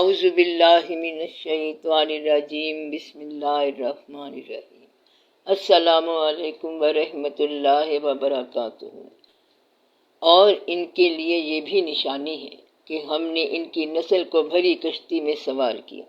اعوذ باللہ من الشیطان الرجیم، بسم اللہ الرحمن الرحیم۔ السلام علیکم ورحمۃ اللہ وبرکاتہ۔ اور ان کے لیے یہ بھی نشانی ہے کہ ہم نے ان کی نسل کو بھری کشتی میں سوار کیا۔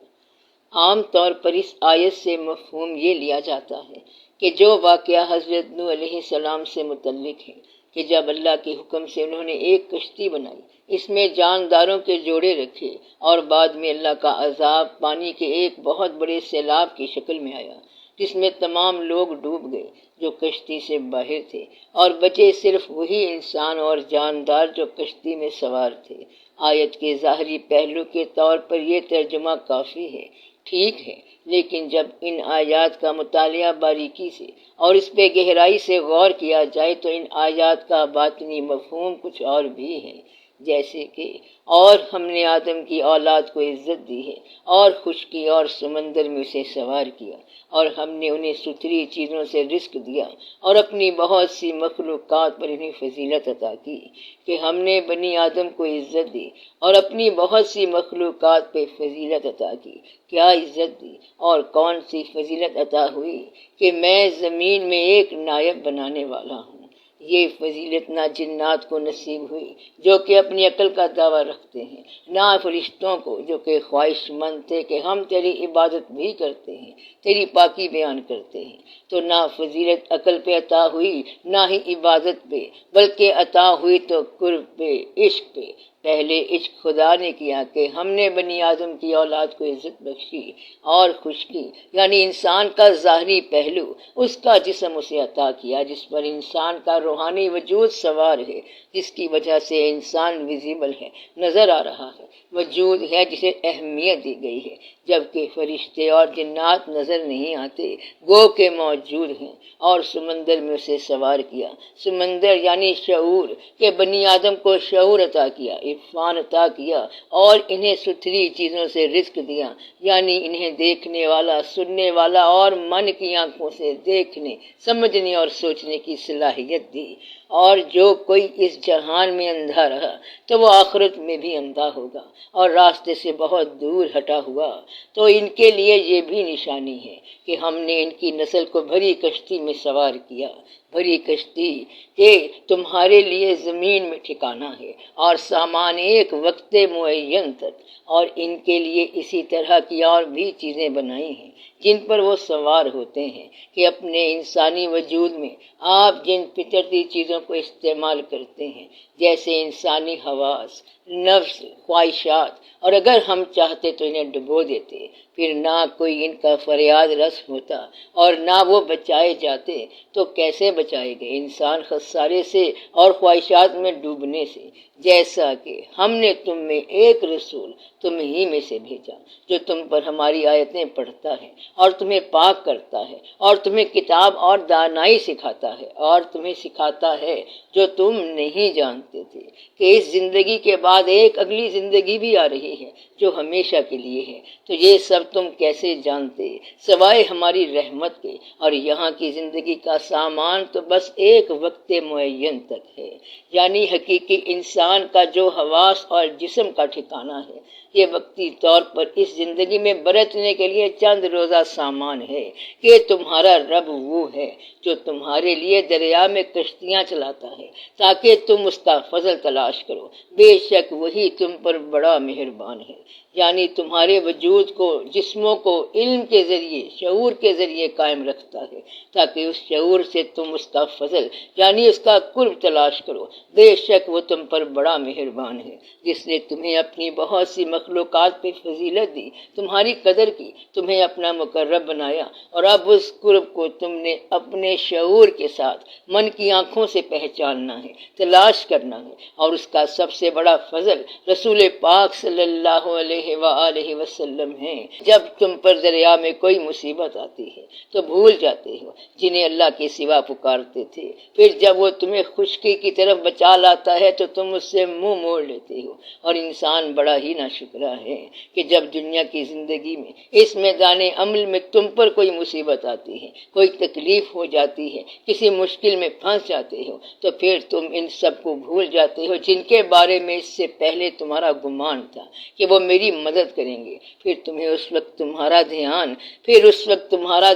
عام طور پر اس آیت سے مفہوم یہ لیا جاتا ہے کہ جو واقعہ حضرت نوح علیہ السلام سے متعلق ہے کہ جب اللہ کے حکم سے انہوں نے ایک کشتی بنائی، اس میں جانداروں کے جوڑے رکھے اور بعد میں اللہ کا عذاب پانی کے ایک بہت بڑے سیلاب کی شکل میں آیا، جس میں تمام لوگ ڈوب گئے جو کشتی سے باہر تھے، اور بچے صرف وہی انسان اور جاندار جو کشتی میں سوار تھے۔ آیت کے ظاہری پہلو کے طور پر یہ ترجمہ کافی ہے، ٹھیک ہے، لیکن جب ان آیات کا مطالعہ باریکی سے اور اس پہ گہرائی سے غور کیا جائے تو ان آیات کا باطنی مفہوم کچھ اور بھی ہے، جیسے کہ اور ہم نے آدم کی اولاد کو عزت دی ہے اور خشکی اور سمندر میں اسے سوار کیا، اور ہم نے انہیں ستھری چیزوں سے رزق دیا اور اپنی بہت سی مخلوقات پر انہیں فضیلت عطا کی، کہ ہم نے بنی آدم کو عزت دی اور اپنی بہت سی مخلوقات پہ فضیلت عطا کی۔ کیا عزت دی اور کون سی فضیلت عطا ہوئی؟ کہ میں زمین میں ایک نائب بنانے والا ہوں۔ یہ فضیلت نہ جنات کو نصیب ہوئی جو کہ اپنی عقل کا دعویٰ رکھتے ہیں، نہ فرشتوں کو جو کہ خواہش مند تھے کہ ہم تیری عبادت بھی کرتے ہیں، تیری پاکی بیان کرتے ہیں۔ تو نہ فضیلت عقل پہ عطا ہوئی، نہ ہی عبادت پہ، بلکہ عطا ہوئی تو قرب پہ، عشق پہ۔ پہلے عشق خدا نے کیا کہ ہم نے بنی آدم کی اولاد کو عزت بخشی، اور خشکی یعنی انسان کا ظاہری پہلو، اس کا جسم اسے عطا کیا جس پر انسان کا روحانی وجود سوار ہے، جس کی وجہ سے انسان ویزیبل ہے، نظر آ رہا ہے، وجود ہے جسے اہمیت دی گئی ہے، جبکہ فرشتے اور جنات نظر نہیں آتے، گو کہ موجود ہیں۔ اور سمندر میں اسے سوار کیا، سمندر یعنی شعور، کہ بنی آدم کو شعور عطا کیا، عرفان عطا کیا، اور انہیں ستھری چیزوں سے رزق دیا، یعنی انہیں دیکھنے والا، سننے والا اور من کی آنکھوں سے دیکھنے، سمجھنے اور سوچنے کی صلاحیت دی۔ اور جو کوئی اس جہان میں اندھا رہا تو وہ آخرت میں بھی اندھا ہوگا اور راستے سے بہت دور ہٹا ہوا۔ تو ان کے لیے یہ بھی نشانی ہے کہ ہم نے ان کی نسل کو بھری کشتی میں سوار کیا، بھری کشتی کہ تمہارے لیے زمین میں ٹھکانہ ہے اور سامان ایک وقت معین تک، اور ان کے لیے اسی طرح کی اور بھی چیزیں بنائی ہیں جن پر وہ سوار ہوتے ہیں، کہ اپنے انسانی وجود میں آپ جن فطرتی چیزوں کو استعمال کرتے ہیں، جیسے انسانی حواس، نفس، خواہشات، اور اگر ہم چاہتے تو انہیں ڈبو دیتے، پھر نہ کوئی ان کا فریاد رس ہوتا اور نہ وہ بچائے جاتے۔ تو کیسے بچائے گئے انسان خسارے سے اور خواہشات میں ڈوبنے سے؟ جیسا کہ ہم نے تم میں ایک رسول تم ہی میں سے بھیجا جو تم پر ہماری آیتیں پڑھتا ہے اور تمہیں پاک کرتا ہے اور تمہیں کتاب اور دانائی سکھاتا ہے اور تمہیں سکھاتا ہے جو تم نہیں جانتے تھے، کہ اس زندگی کے بعد ایک اگلی زندگی بھی آ رہی ہے جو ہمیشہ کے لیے ہے۔ تو یہ سب تم کیسے جانتے سوائے ہماری رحمت کے؟ اور یہاں کی زندگی کا سامان تو بس ایک وقت معین تک ہے، یعنی حقیقی انسان کا جو حواس اور جسم کا ٹھکانہ ہے، یہ وقتی طور پر اس زندگی میں برتنے کے لیے چند روزہ سامان ہے، کہ تمہارا رب وہ ہے جو تمہارے لیے دریا میں کشتیاں چلاتا ہے تاکہ تم اس کا فضل تلاش کرو، بے شک وہی تم پر بڑا مہربان ہے۔ یعنی تمہارے وجود کو، جسموں کو علم کے ذریعے، شعور کے ذریعے قائم رکھتا ہے تاکہ اس شعور سے تم اس کا فضل یعنی اس کا قرب تلاش کرو، بے شک وہ تم پر بڑا مہربان ہے، جس نے تمہیں اپنی بہت سی مخلوقات پہ فضیلت دی، تمہاری قدر کی، تمہیں اپنا مقرب بنایا، اور اب اس قرب کو تم نے اپنے شعور کے ساتھ من کی آنکھوں سے پہچاننا ہے، تلاش کرنا ہے۔ اور اس کا سب سے بڑا فضل رسول پاک صلی اللہ علیہ وآلہ وسلم ہے۔ جب تم پر دریا میں کوئی مصیبت آتی ہے تو بھول جاتے ہو جنہیں اللہ کے سوا پکارتے تھے، پھر جب وہ تمہیں خشکی کی طرف بچا لاتا ہے تو تم اس سے منہ موڑ لیتے ہو، اور انسان بڑا ہی ناشکرا ہے کہ جب دنیا کی زندگی میں اس میدان عمل میں تم پر کوئی مصیبت آتی ہے، کوئی تکلیف ہو جاتی ہے، کسی مشکل میں پھنس جاتے ہو، تو پھر تم ان سب کو بھول جاتے ہو جن کے بارے میں اس سے پہلے تمہارا گمان تھا کہ وہ میری مدد کریں گے، پھر اس وقت تمہارا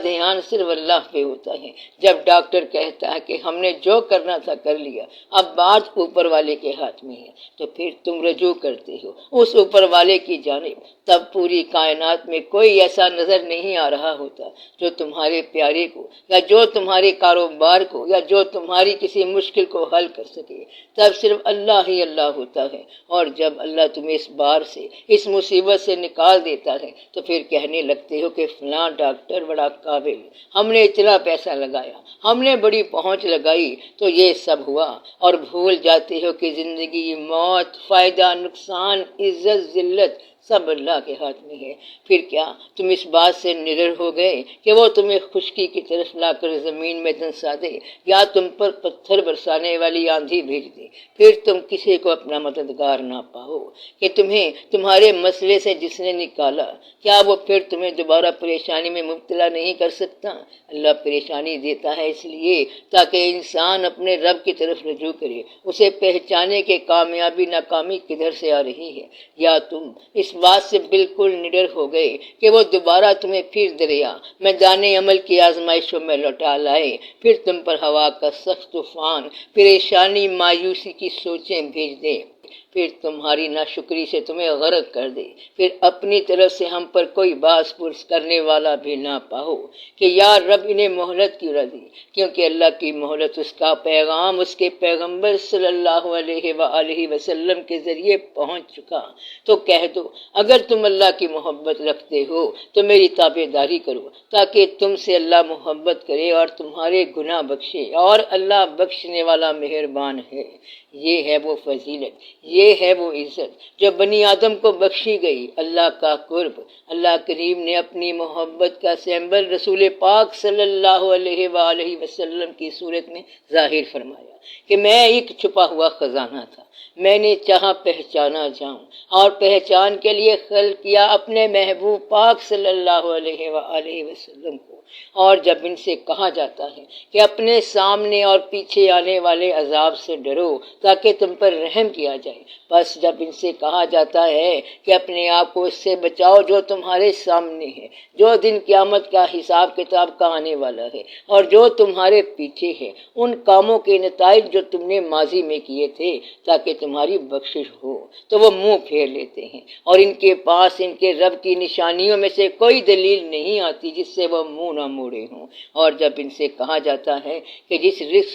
دھیان صرف اللہ پہ ہوتا ہے۔ جب ڈاکٹر کہتا ہے کہ ہم نے جو کرنا تھا کر لیا، اب بات اوپر والے کے ہاتھ میں ہے، تو پھر تم رجوع کرتے ہو اس اوپر والے کی جانب۔ تب پوری کائنات میں کوئی ایسا نظر نہیں آ رہا ہوتا جو تمہارے پیارے کو یا جو تمہارے کاروبار کو یا جو تمہاری کسی مشکل کو حل کر سکے۔ تب صرف اللہ ہی اللہ ہوتا ہے، اور جب اللہ تمہیں اس بار سے، اس مصیبت سے نکال دیتا ہے تو پھر کہنے لگتے ہو کہ فلاں ڈاکٹر بڑا قابل، ہم نے اتنا پیسہ لگایا، ہم نے بڑی پہنچ لگائی تو یہ سب ہوا، اور بھول جاتے ہو کہ زندگی، موت، فائدہ، نقصان، عزت، ذلت سب اللہ کے ہاتھ میں ہے۔ پھر کیا تم اس بات سے نڈر ہو گئے کہ وہ تمہیں خشکی کی طرف لا کر زمین میں دنسا دے یا تم پر پتھر برسانے والی آندھی بھیج دے؟ پھر تم کسی کو اپنا مددگار نہ پاؤ کہ تمہیں تمہارے مسئلے سے جس نے نکالا، کیا وہ پھر تمہیں دوبارہ پریشانی میں مبتلا نہیں کر سکتا؟ اللہ پریشانی دیتا ہے اس لیے تاکہ انسان اپنے رب کی طرف رجوع کرے، اسے پہچانے کہ کامیابی ناکامی کدھر سے آ رہی ہے۔ یا تم اس بات سے بالکل نڈر ہو گئے کہ وہ دوبارہ تمہیں پھر دریا میدان عمل کی آزمائشوں میں لوٹا لائے، پھر تم پر ہوا کا سخت طوفان، پریشانی، مایوسی کی سوچیں بھیج دے، پھر تمہاری ناشکری سے تمہیں غرق کر دے، پھر اپنی طرف سے ہم پر کوئی باس پرس کرنے والا بھی نہ پاؤ کہ یا رب انہیں مہلت کیوں نہ دی، کیونکہ اللہ کی مہلت، اس کا پیغام اس کے پیغمبر صلی اللہ علیہ وآلہ وسلم کے ذریعے پہنچ چکا۔ تو کہہ دو اگر تم اللہ کی محبت رکھتے ہو تو میری تابع داری کرو تاکہ تم سے اللہ محبت کرے اور تمہارے گناہ بخشے، اور اللہ بخشنے والا مہربان ہے۔ یہ ہے وہ فضیلت، یہ ہے وہ عزت جو بنی آدم کو بخشی گئی، اللہ کا قرب۔ اللہ کریم نے اپنی محبت کا سمبل رسول پاک صلی اللہ علیہ وآلہ وسلم کی صورت میں ظاہر فرمایا کہ میں ایک چھپا ہوا خزانہ تھا، میں نے چاہا پہچانا جاؤں، اور پہچان کے لیے خلق کیا اپنے محبوب پاک صلی اللہ علیہ وآلہ وسلم کو۔ اور جب ان سے کہا جاتا ہے کہ اپنے سامنے اور پیچھے آنے والے عذاب سے ڈرو تاکہ تم پر رحم کیا جائے، بس جب ان سے کہا جاتا ہے کہ اپنے آپ کو اس سے بچاؤ جو تمہارے سامنے ہے، جو دن قیامت کا حساب کتاب کا آنے والا ہے، اور جو تمہارے پیچھے ہے، ان کاموں کے نتائج جو تم نے ماضی میں کیے تھے تاکہ تمہاری بخشش ہو، تو وہ منہ پھیر لیتے ہیں، اور ان کے پاس ان کے رب کی نشانیوں میں سے کوئی دلیل نہیں آتی جس سے وہ منہ نہ موڑے ہوں۔ اور جب ان سے کہا جاتا ہے کہ جس رزق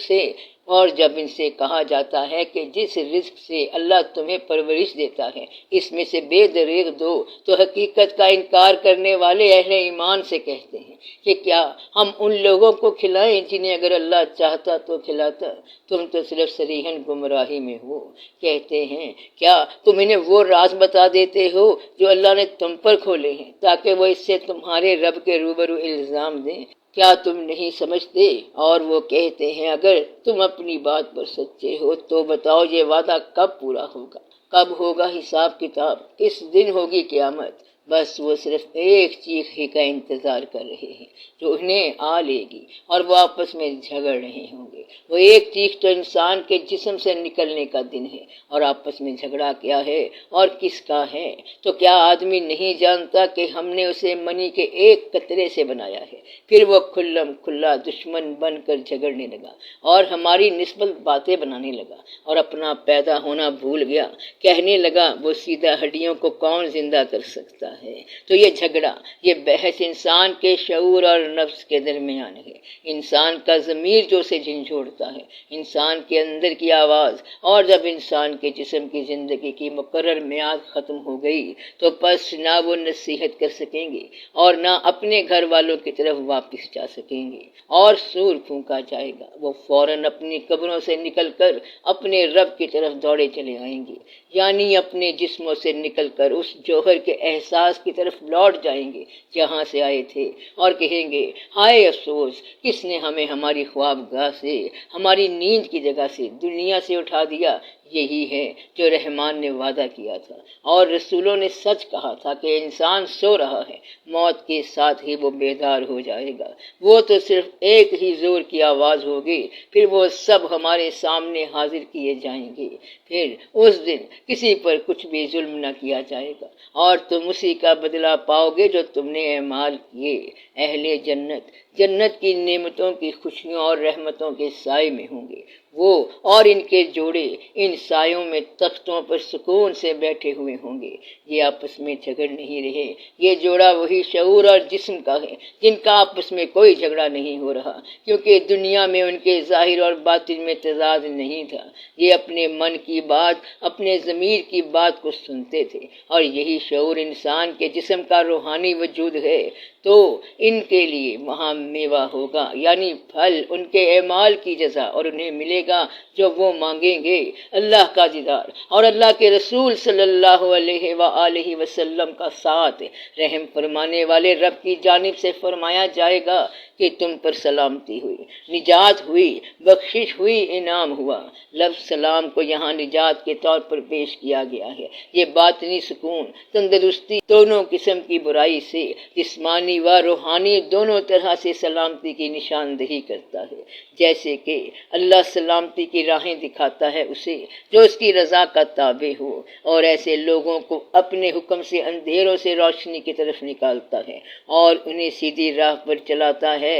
سے اللہ تمہیں پرورش دیتا ہے اس میں سے بے دریغ دو، تو حقیقت کا انکار کرنے والے اہل ایمان سے کہتے ہیں کہ کیا ہم ان لوگوں کو کھلائیں جنہیں اگر اللہ چاہتا تو کھلاتا؟ تم تو صرف صریحاً گمراہی میں ہو۔ کہتے ہیں کیا تم انہیں وہ راز بتا دیتے ہو جو اللہ نے تم پر کھولے ہیں تاکہ وہ اس سے تمہارے رب کے روبرو الزام دیں؟ کیا تم نہیں سمجھتے؟ اور وہ کہتے ہیں اگر تم اپنی بات پر سچے ہو تو بتاؤ یہ وعدہ کب پورا ہوگا، کب ہوگا حساب کتاب، کس دن ہوگی قیامت؟ بس وہ صرف ایک چیخ ہی کا انتظار کر رہے ہیں جو انہیں آ لے گی، اور وہ آپس میں جھگڑ رہے ہوں گے۔ وہ ایک چیخ تو انسان کے جسم سے نکلنے کا دن ہے، اور آپس میں جھگڑا کیا ہے اور کس کا ہے؟ تو کیا آدمی نہیں جانتا کہ ہم نے اسے منی کے ایک قطرے سے بنایا ہے؟ پھر وہ کھلم کھلا دشمن بن کر جھگڑنے لگا اور ہماری نسبت باتیں بنانے لگا، اور اپنا پیدا ہونا بھول گیا، کہنے لگا وہ سیدھا ہڈیوں کو کون زندہ کر سکتا ہے؟ تو یہ جھگڑا، یہ بحث انسان کے شعور اور نفس کے درمیان ہے، انسان کا ضمیر جو اسے جھنجھوڑتا ہے، انسان کے اندر کی آواز۔ اور جب انسان کے جسم کی زندگی کی مقرر میعاد ختم ہو گئی تو پس نہ وہ نصیحت کر سکیں گے اور نہ اپنے گھر والوں کی طرف واپس جا سکیں گے، اور سور پھونکا جائے گا، وہ فوراً اپنی قبروں سے نکل کر اپنے رب کی طرف دوڑے چلے آئیں گے، یعنی اپنے جسموں سے نکل کر اس جوہر کے احساس کی طرف لوٹ جائیں گے جہاں سے آئے تھے، اور کہیں گے ہائے افسوس، کس نے ہمیں ہماری خواب گاہ سے، ہماری نیند کی جگہ سے، دنیا سے اٹھا دیا۔ یہی ہے جو رحمان نے وعدہ کیا تھا اور رسولوں نے سچ کہا تھا کہ انسان سو رہا ہے، موت کے ساتھ ہی وہ بیدار ہو جائے گا۔ وہ تو صرف ایک ہی زور کی آواز ہوگی، پھر وہ سب ہمارے سامنے حاضر کیے جائیں گے۔ پھر اس دن کسی پر کچھ بھی ظلم نہ کیا جائے گا اور تم اسی کا بدلہ پاؤ گے جو تم نے اعمال کیے۔ اہل جنت جنت کی نعمتوں کی خوشیوں اور رحمتوں کے سائے میں ہوں گے۔ وہ اور ان کے جوڑے ان سایوں میں تختوں پر سکون سے بیٹھے ہوئے ہوں گے۔ یہ آپس میں جھگڑ نہیں رہے۔ یہ جوڑا وہی شعور اور جسم کا ہے جن کا آپس میں کوئی جھگڑا نہیں ہو رہا، کیونکہ دنیا میں ان کے ظاہر اور باطن میں تضاد نہیں تھا۔ یہ اپنے من کی بات، اپنے ضمیر کی بات کو سنتے تھے، اور یہی شعور انسان کے جسم کا روحانی وجود ہے۔ تو ان کے لیے وہاں میوہ ہوگا، یعنی پھل، ان کے اعمال کی جزا، اور انہیں ملے گا جو وہ مانگیں گے، اللہ کا دیدار اور اللہ کے رسول صلی اللہ علیہ وآلہ وسلم کا ساتھ۔ رحم فرمانے والے رب کی جانب سے فرمایا جائے گا کہ تم پر سلامتی ہوئی، نجات ہوئی، بخشش ہوئی، انعام ہوا۔ لفظ سلام کو یہاں نجات کے طور پر پیش کیا گیا ہے۔ یہ باطنی سکون، تندرستی، دونوں قسم کی برائی سے، جسمانی و روحانی دونوں طرح سے سلامتی کی نشاندہی کرتا ہے۔ جیسے کہ اللہ سلامتی کی راہیں دکھاتا ہے اسے جو اس کی رضا کا تابع ہو، اور ایسے لوگوں کو اپنے حکم سے اندھیروں سے روشنی کی طرف نکالتا ہے اور انہیں سیدھی راہ پر چلاتا ہے۔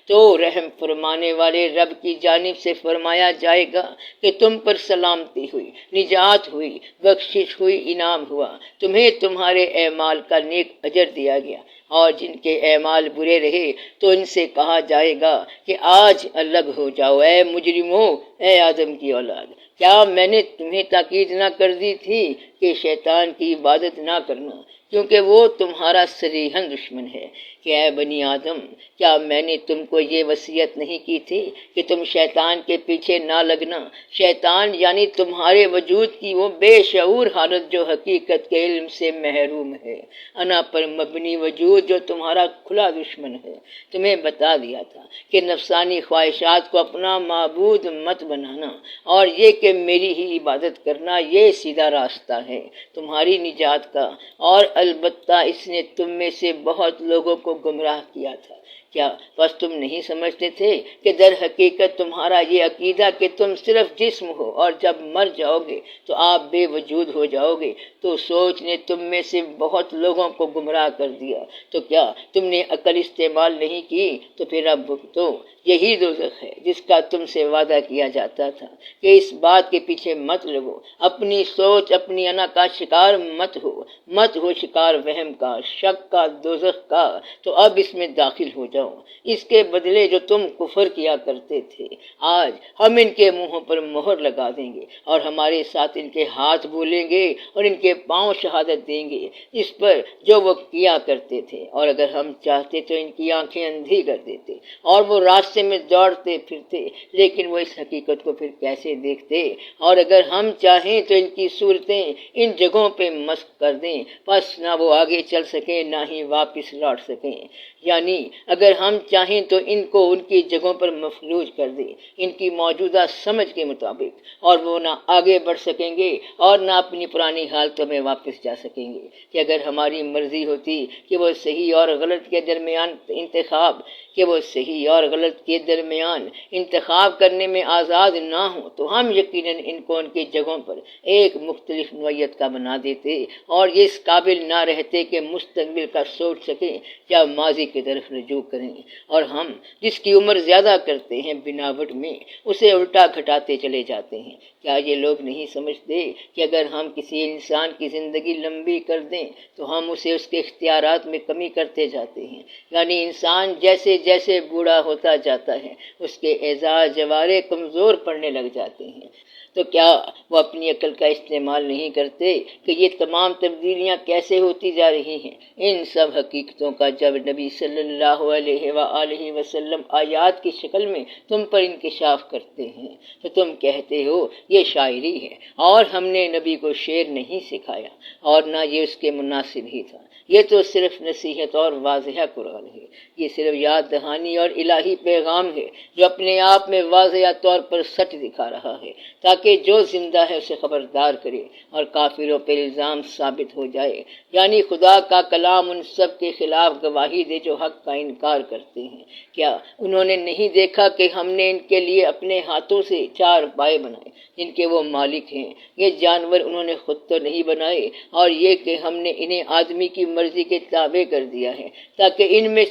تو رحم فرمانے والے رب کی جانب سے فرمایا جائے گا کہ تم پر سلامتی ہوئی، نجات ہوئی، بخشش ہوئی، انعام ہوا، تمہیں تمہارے اعمال کا نیک اجر دیا گیا۔ اور جن کے اعمال برے رہے تو ان سے کہا جائے گا کہ آج الگ ہو جاؤ، اے مجرموں، اے آدم کی اولاد، کیا میں نے تمہیں تاکید نہ کر دی تھی کہ شیطان کی عبادت نہ کرنا، کیونکہ وہ تمہارا صریحاً دشمن ہے۔ کہ اے بنی آدم، کیا میں نے تم کو یہ وصیت نہیں کی تھی کہ تم شیطان کے پیچھے نہ لگنا؟ شیطان یعنی تمہارے وجود کی وہ بے شعور حالت جو حقیقت کے علم سے محروم ہے، انا پر مبنی وجود جو تمہارا کھلا دشمن ہے۔ تمہیں بتا دیا تھا کہ نفسانی خواہشات کو اپنا معبود مت بنانا، اور یہ کہ میری ہی عبادت کرنا، یہ سیدھا راستہ ہے تمہاری نجات کا، اور البتہ اس نے تم میں سے بہت لوگوں کو گمراہ کیا تھا۔ کیا بس تم نہیں سمجھتے تھے کہ در حقیقت تمہارا یہ عقیدہ کہ تم صرف جسم ہو اور جب مر جاؤ گے تو آپ بے وجود ہو جاؤ گے، تو سوچ نے تم میں سے بہت لوگوں کو گمراہ کر دیا۔ تو کیا تم نے عقل استعمال نہیں کی؟ تو پھر اب بھگتو۔ یہی دوزخ ہے جس کا تم سے وعدہ کیا جاتا تھا کہ اس بات کے پیچھے مت لگو، اپنی سوچ، اپنی انا کا شکار مت ہو شکار وہم کا، شک کا، دوزخ کا، تو اب اس میں داخل ہو جاؤ، اس کے بدلے جو تم کفر کیا کرتے تھے۔ آج ہم ان کے منہوں پر مہر لگا دیں گے اور ہمارے ساتھ ان کے ہاتھ بولیں گے اور ان کے پاؤں شہادت دیں گے اس پر جو وہ کیا کرتے تھے، اور اگر ہم چاہتے تو ان کی آنکھیں اندھی کر دیتے اور وہ راستے میں دوڑتے پھرتے، لیکن وہ اس حقیقت کو پھر کیسے دیکھتے؟ اور اگر ہم چاہیں تو ان کی صورتیں ان جگہوں پہ مسخ کر دیں، پس نہ وہ آگے چل سکیں نہ ہی واپس لوٹ سکیں۔ یعنی اگر ہم چاہیں تو ان کو ان کی جگہوں پر مفلوج کر دیں ان کی موجودہ سمجھ کے مطابق، اور وہ نہ آگے بڑھ سکیں گے اور نہ اپنی پرانی حالتوں میں واپس جا سکیں گے۔ کہ اگر ہماری مرضی ہوتی کہ وہ صحیح اور غلط کے درمیان انتخاب کرنے میں آزاد نہ ہوں تو ہم یقیناً ان کو ان کی جگہوں پر ایک مختلف نوعیت کا بنا دیتے، اور یہ اس قابل نہ رہتے کہ مستقبل کا سوچ سکیں یا ماضی کی طرف رجوع کریں۔ اور ہم جس کی عمر زیادہ کرتے ہیں بناوٹ میں، اسے الٹا گھٹاتے چلے جاتے ہیں۔ کیا یہ لوگ نہیں سمجھتے کہ اگر ہم کسی انسان کی زندگی لمبی کر دیں تو ہم اسے اس کے اختیارات میں کمی کرتے جاتے ہیں؟ یعنی انسان جیسے جیسے بوڑھا ہوتا جاتا ہے اس کے اعضاء جوارے کمزور پڑنے لگ جاتے ہیں۔ تو کیا وہ اپنی عقل کا استعمال نہیں کرتے کہ یہ تمام تبدیلیاں کیسے ہوتی جا رہی ہیں؟ ان سب حقیقتوں کا جب نبی صلی اللہ علیہ وآلہ وسلم آیات کی شکل میں تم پر انکشاف کرتے ہیں تو تم کہتے ہو یہ شاعری ہے، اور ہم نے نبی کو شعر نہیں سکھایا اور نہ یہ اس کے مناسب ہی تھا۔ یہ تو صرف نصیحت اور واضح قرآن ہے، یہ صرف یاد دہانی اور الہی پیغام ہے جو اپنے آپ میں واضح طور پر سچ دکھا رہا ہے، تاکہ تاکہ جو زندہ ہے اسے خبردار کرے اور کافروں پہ الزام ثابت ہو جائے، یعنی خدا کا کلام ان سب کے خلاف گواہی دے جو حق کا انکار کرتے ہیں۔ کیا انہوں نے نہیں دیکھا کہ ہم نے ان کے لیے اپنے ہاتھوں سے 4 پائے بنائے جن کے وہ مالک ہیں؟ یہ جانور انہوں نے خود تو نہیں بنائے، اور یہ کہ ہم نے انہیں آدمی کی مرضی کے تابع کر دیا ہے تاکہ ان میں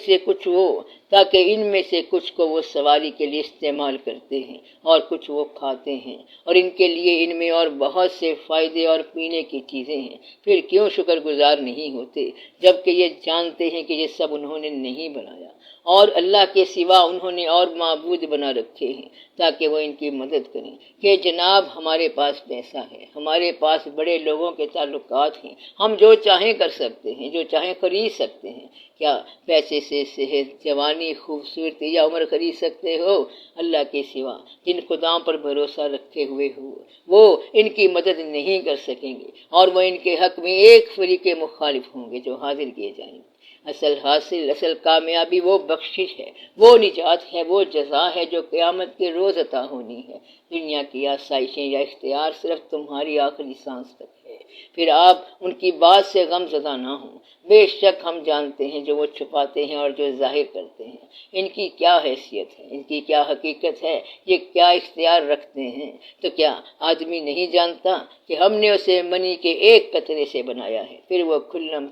سے کچھ کو وہ سواری کے لیے استعمال کرتے ہیں اور کچھ وہ کھاتے ہیں، اور ان کے لیے ان میں اور بہت سے فائدے اور پینے کی چیزیں ہیں۔ پھر کیوں شکر گزار نہیں ہوتے جبکہ یہ جانتے ہیں کہ یہ سب انہوں نے نہیں بنایا، اور اللہ کے سوا انہوں نے اور معبود بنا رکھے ہیں تاکہ وہ ان کی مدد کریں کہ جناب ہمارے پاس پیسہ ہے، ہمارے پاس بڑے لوگوں کے تعلقات ہیں، ہم جو چاہیں کر سکتے ہیں، جو چاہیں خرید سکتے ہیں۔ کیا پیسے سے صحت، جوانی، خوبصورتی یا عمر خرید سکتے ہو؟ اللہ کے سوا جن خداؤں پر بھروسہ رکھے ہوئے ہو وہ ان کی مدد نہیں کر سکیں گے، اور وہ ان کے حق میں ایک فریق مخالف ہوں گے جو حاضر کیے جائیں گے۔ اصل کامیابی وہ بخشش ہے، وہ نجات ہے، وہ جزا ہے جو قیامت کے روز عطا ہونی ہے۔ دنیا کی آسائشیں یا اختیار صرف تمہاری آخری سانس تک ہے، پھر آپ ان کی بات سے غم زدہ نہ ہوں۔ بے شک ہم جانتے ہیں جو وہ چھپاتے ہیں اور جو ظاہر کرتے ہیں۔ ان کی کیا حیثیت ہے، ان کی کیا حقیقت ہے، یہ کیا اختیار رکھتے ہیں؟ تو کیا آدمی نہیں جانتا کہ ہم نے اسے منی کے ایک قطرے سے بنایا ہے، پھر وہ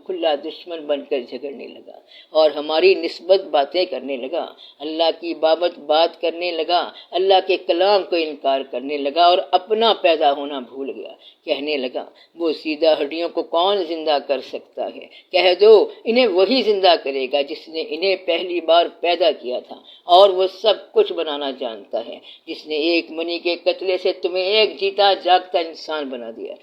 کھلا دشمن بن کر جھگڑنے لگا اور ہماری نسبت باتیں کرنے لگا، اللہ کی بابت بات کرنے لگا، اللہ کے کلام کو انکار کرنے لگا اور اپنا پیدا ہونا بھول گیا۔ کہنے لگا وہ سیدھا ہڈیوں کو کون زندہ کر سکتا ہے؟ کہہ دو انہیں وہی زندہ کرے گا جس نے انہیں پہلی بار پیدا کیا تھا، اور وہ سب کچھ بنانا جانتا ہے، جس نے ایک منی کے قطرے سے تمہیں ایک جیتا جاگتا انسان بنا دیا،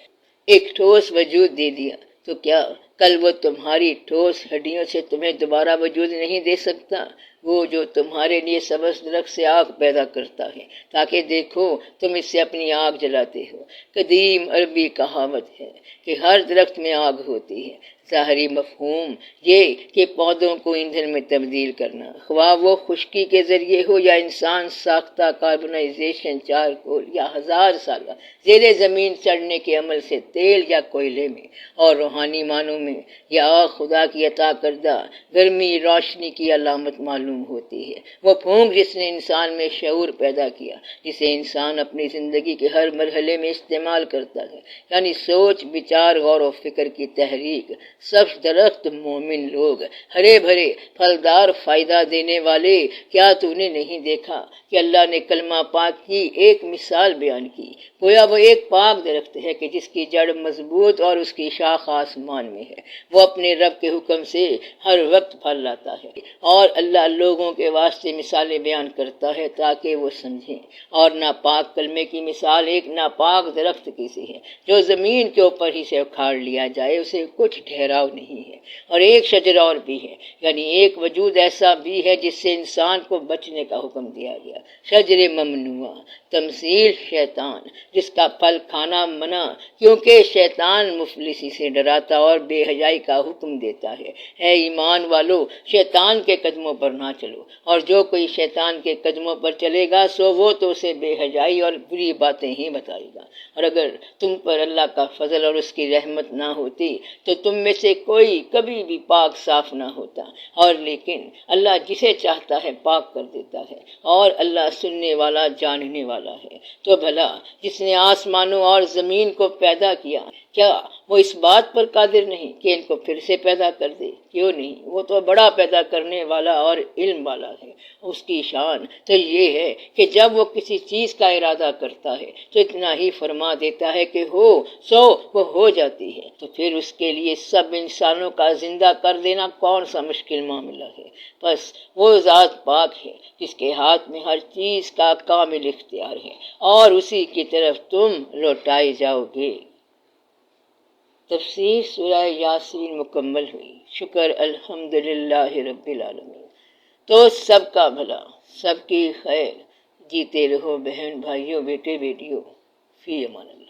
ایک ٹھوس وجود دے دیا۔ تو کیا کل وہ تمہاری ٹھوس ہڈیوں سے تمہیں دوبارہ وجود نہیں دے سکتا؟ وہ جو تمہارے لیے سبز درخت سے آگ پیدا کرتا ہے تاکہ دیکھو تم اس سے اپنی آگ جلاتے ہو۔ قدیم عربی کہاوت ہے کہ ہر درخت میں آگ ہوتی ہے۔ ظاہری مفہوم یہ کہ پودوں کو ایندھن میں تبدیل کرنا، خواہ وہ خشکی کے ذریعے ہو یا انسان ساختہ کاربنائزیشن، چارکول یا 1000 سالہ زیر زمین چڑھنے کے عمل سے تیل یا کوئلے میں، اور روحانی معنوں میں یہ آگ خدا کی عطا کردہ گرمی روشنی کی علامت معلوم ہوتی ہے۔ وہ پھونک جس نے انسان میں شعور پیدا کیا، جسے انسان اپنی زندگی کے ہر مرحلے میں استعمال کرتا ہے، یعنی سوچ، بچار، غور و فکر کی تحریک۔ سبز درخت، مومن لوگ، ہرے بھرے پھلدار فائدہ دینے والے، کیا تو نے نہیں دیکھا کہ اللہ نے کلمہ پاک کی ایک مثال بیان کی؟ گویا وہ ایک پاک درخت ہے کہ جس کی جڑ مضبوط اور اس کی شاخ آسمان میں ہے، وہ اپنے رب کے حکم سے ہر وقت پھل لاتا ہے، اور اللہ لوگوں کے واسطے مثالیں بیان کرتا ہے تاکہ وہ سمجھیں۔ اور ناپاک کلمے کی مثال ایک ناپاک درخت کی سی ہے جو زمین کے اوپر ہی سے اکھاڑ لیا جائے، اسے کچھ ٹھہراؤ نہیں ہے۔ اور ایک شجر اور بھی ہے، یعنی ایک وجود ایسا بھی ہے جس سے انسان کو بچنے کا حکم دیا گیا، شجر ممنوع، تمثیل شیطان، جس کا پھل کھانا منع، کیونکہ شیطان مفلسی سے ڈراتا اور بے حیائی کا حکم دیتا ہے۔ اے ایمان والو، شیطان کے قدموں پر نہ چلو، اور جو کوئی شیطان کے قدموں پر چلے گا سو وہ تو اسے بے حیائی اور بری باتیں ہی بتائے گا۔ اور اگر تم پر اللہ کا فضل اور اس کی رحمت نہ ہوتی تو تم میں سے کوئی کبھی بھی پاک صاف نہ ہوتا، اور لیکن اللہ جسے چاہتا ہے پاک کر دیتا ہے، اور اللہ سننے والا جاننے والا ہے۔ تو بھلا جس نے آسمانوں اور زمین کو پیدا کیا، کیا وہ اس بات پر قادر نہیں کہ ان کو پھر سے پیدا کر دے؟ کیوں نہیں، وہ تو بڑا پیدا کرنے والا اور علم والا ہے۔ اس کی شان تو یہ ہے کہ جب وہ کسی چیز کا ارادہ کرتا ہے تو اتنا ہی فرما دیتا ہے کہ ہو سو وہ ہو جاتی ہے۔ تو پھر اس کے لیے سب انسانوں کا زندہ کر دینا کون سا مشکل معاملہ ہے؟ بس وہ ذات پاک ہے جس کے ہاتھ میں ہر چیز کا کامل اختیار ہے، اور اسی کی طرف تم لوٹائے جاؤ گے۔ تفسیر سورہ یاسین مکمل ہوئی۔ شکر الحمدللہ رب العالمین۔ تو سب کا بھلا، سب کی خیر، جیتے رہو بہن بھائیوں، بیٹے بیٹیوں، فی امان اللہ۔